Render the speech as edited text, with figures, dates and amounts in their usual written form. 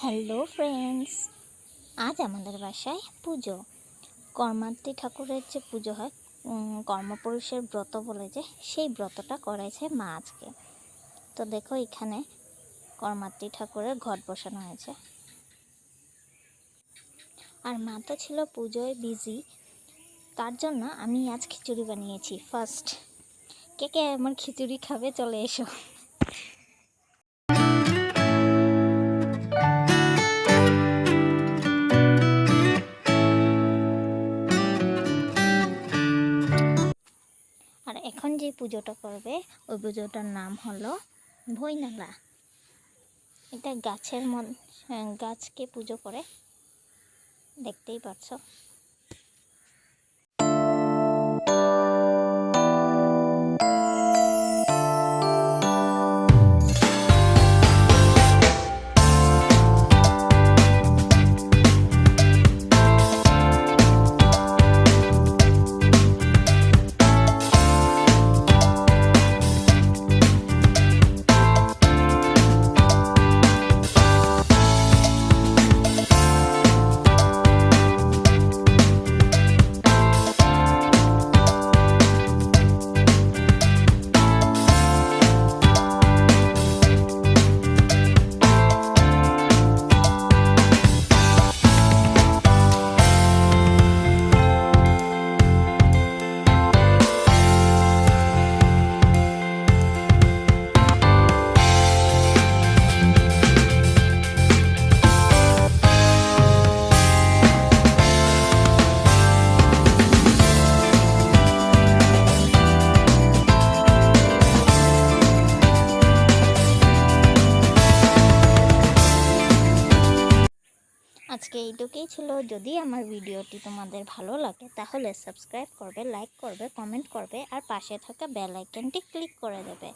Hello friends, আজ আমাদের বাসায় পুজো। কর্মাদ্রি ঠাকুরের যে পুজো হয়, কর্মপুরুষের ব্রত বলে যে, সেই ব্রতটা করেছে মা আজকে। তো দেখো, এখানে কর্মাদ্রি ঠাকুরের ঘট বসানো হয়েছে। আর মা তো ছিল পুজোয় বিজি, তার জন্য আমি আজ খিচুড়ি বানিয়েছি ফার্স্ট। কে কে আমার খিচুড়ি খাবে চলে এসো। আর এখন যে পুজোটা করবে, ওই পুজোটার নাম হলো ভৈনালা। এটা গাছকে পুজো করে, দেখতেই পাচ্ছ। আজকে এইটুকুই ছিল। যদি আমার ভিডিওটি তোমাদের ভালো লাগে তাহলে সাবস্ক্রাইব করবে, লাইক করবে, কমেন্ট করবে আর পাশে থাকা বেল আইকনটি ক্লিক করে দেবে।